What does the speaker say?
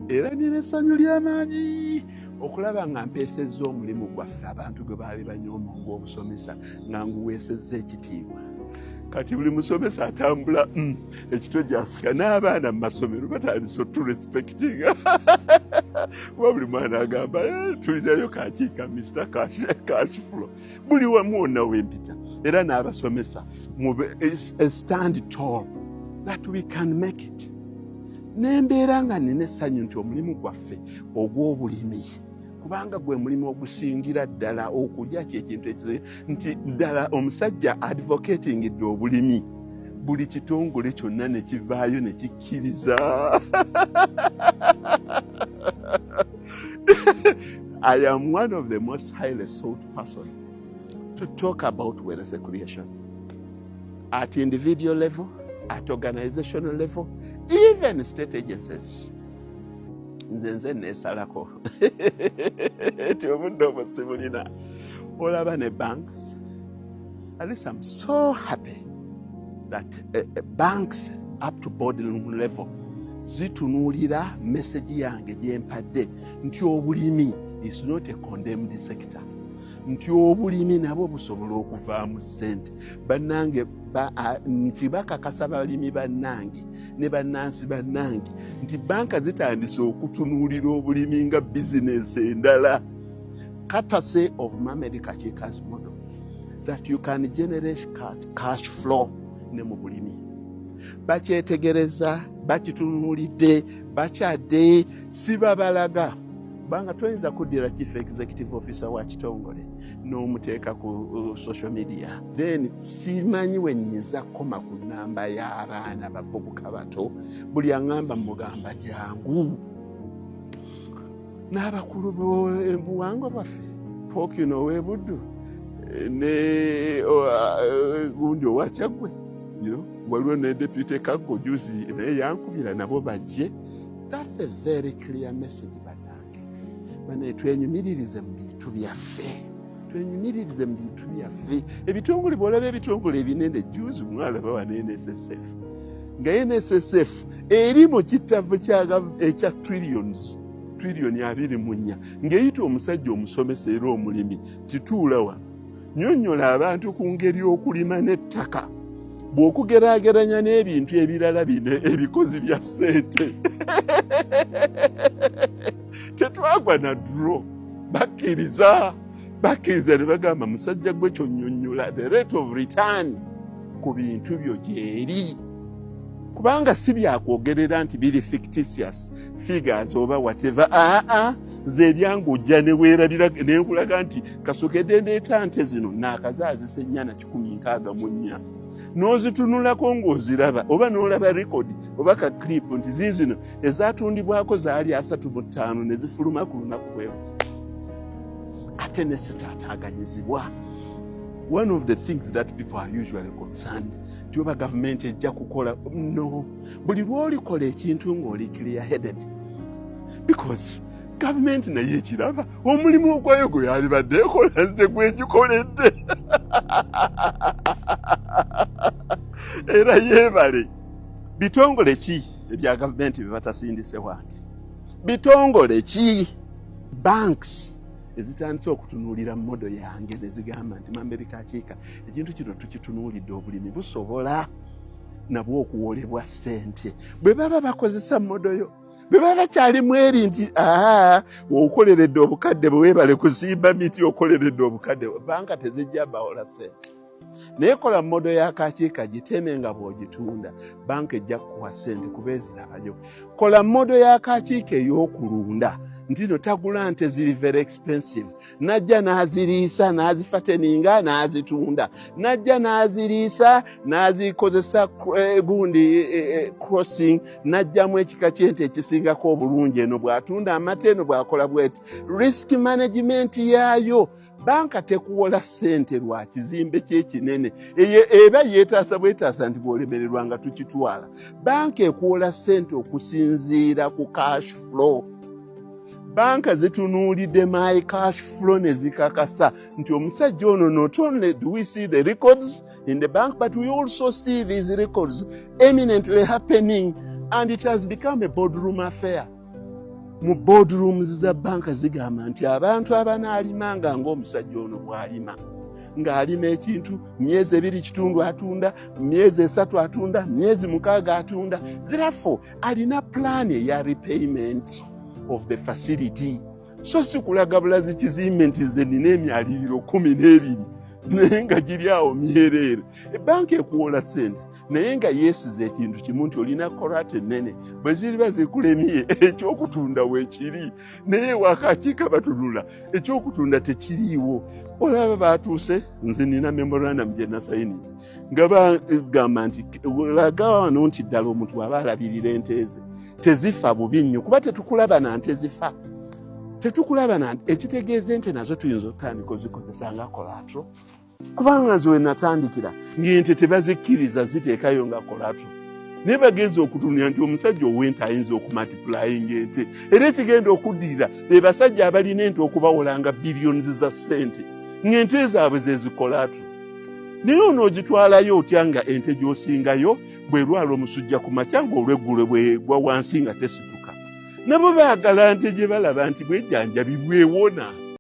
era nina essanyu ly'amaanyi okulaba nga mpeesezza omulimu gwaffe abantu gwe baali banyooma ng'obusomesa nga nguweesezza ekitiibwa. Kati buli musomesa atambula ekitwe gyasika n'abaana mu masomero batandise oturespectinga kuba buli mwana agamba tulinayo kakiika Mr. Cash Flow buli wamu wonna wempita era n'abasomesa stand tall that we can make it. Nembeera nga nina essanyu nti omulimu gwaffe ogw'obulimi kubanga gwe mulimu ogusingira ddala okulya kyekintu ekize nti ddala omusajja advocatingidde obulimi buli kitongole kyonna ne kivaayo ne kikkiriza. I am one of the most highly sought person to talk about wealth creation at individual level, at organizational level, even state agencies. Nze neesalako ti obudde obusibulina olaba ne banks. At least I'm so happy that banks up to boardroom level zitunuulira message yange gye mpadde nti obulimi is not a condemned sector, nti obulimi nabwo busobola okuvaamu ssente. Bannange nti bakakasa balimi bannange ne bannansi bannange nti banka zitandise okutunuulira obulimi nga bizinesi endala. Courtesy of Mohamed Kachika's model that you can generate cash flow ne mu bulimi. Bakyetegereza, bakitunuulidde, bakyadde, si babalaga. Banga toyinza kuddira chief executive officer wa kitongole n'omuteeka ku social media then simanyi wenyinza koma ku namba y'abaana bavubuka bato buli aŋŋamba mugamba jangu n'abakulu buwangwa baffe Ppookino ow'Ebuddu ne gundi owakyagwe waliwo ne deputy Kaggo juzi naye yankubira nabo bajje. That's a very clear message. Bane twenyumiririze mu bintu byaffe, twenyumiririze mu bintu byaffe. Ebitongole bw'olaba ebitongole ebinene juzi mwalaba wa NSSF nga NSSF eri mu kitavu ekya trillioni 24 ng'eyita omusajja omusomesa era omulimi tituula wa nnyonnyola abantu ku ngeri okulima n'ettaka bw'okugeraageranya n'ebintu ebirala bino ebikozi bya ssente. Tetwagwa na draw bakkiriza ne bagamba musajja gwe kyonnyonnyola the rate of return ku bintu byo gyeri kubanga si byakwogerera nti biri fictitious figures oba whatever. Nze ebyange ojja ne weerabira ne nkulaga nti kasokedde ndeeta nte zino naakazaazisa 464 n'ozitunulako ng'oziraba oba n'olaba rekodi oba ka clip nti ziizino ezatundibwako zaali 35 ne zifuluma ku lunaku bwe ate ne zitaataaganyizibwa. One of the things that people are usually concerned nti oba gavumenti ejja kukola no, buli lw'olikola ekintu ng'oli clear headed because gavumenti naye ekiraba omulimu ogwayo gwe yalibadde ekola nze gwegikoledde era yeebale. Bitongole ki ebya gavumenti bye batasindise wange? Bitongole ki? Banks ezitandise okutunuulira modo yange ne zigamba nti Mohamed Kachika ekintu kino tukitunuulidde obulimi busobola nabwo okuwolebwa ssente. Bwe baba bakozesa modo yo bwe baba bakyalimu eri nti okoleredde obukadde bwe weebale kusimba miti okoleredde obukadde banka tezijja bawola ssente. Naye kola modo ya Kachika giteme nga bw'ogitunda banka ejja kuwa ssente kuba ezirabayo. Kola modo ya Kachika ey'okulunda nti no tagula nte ziri very expensive najja n'aziriisa n'azifateninga n'azitunda najja n'aziriisa n'azikozesa gundi crossing najjamu ekika ky'ente ekisingako obulungi eno bw'atunda amata eno bw'akola bweti. Risk management yaayo banka tekuwola ssente lwa kizimbe kyekinene eba yeetaasa bwetaasa nti bw'olemererwa nga tukitwala. Banka ekuwola ssente okusinziira ku cash flow. Banka zitunuulidde my cash flow ne zikakasa nti omusajja ono not only do we see the records in the bank but we also see these records eminently happening and it has become a boardroom affair. mu boardrooms za banka zigamba nti abantu abanaalimanga ng'omusajja ono bw'alima ng'alima ekintu myezi 2 atunda, myezi 3 atunda, myezi 6 atunda, therefore alina plan eya repayment of the facility. So si kulaga bulazi kizimbe nti nze nina emyaliriro 12 naye nga giri awo myereere. Ebbanka ekuwola ssente naye nga yeesiza ekintu kimu nti olina korate ennene bwe ziriba zikulemye ekyokutunda weekiri naye wakakiika batunula ekyokutunda tekiriiwo. Olaba batuuse nze nina memorandum gye nasayinira nga bagamba nti laga wano nti ddala omuntu waba alabirira ente ze tezifa bubi nnyo kuba tetukulaba na nte zifa. Tetukulaba na ekitegeeza ente nazo tuyinza okutandika ozikozesa nga collateral. Kubanga nze we natandikira ng'ente tebazikkiriza ziteekayo nga collateral. Naye bagenza okutunya nti omusajja ow'ente ayinza okumultiplying ente era ekigenda okuddirira be basajja abalina ente okubawolanga billions za ssente ng'ente zaabwe ze collateral. Naye onoogitwalayo otya nga ente gy'osingayo bw'erwala omusujja ku makya ng'olweggulo bw'egwa wansi nga tesituka. Nabo baagala nte gye balaba nti bwejjanjabi bwewona.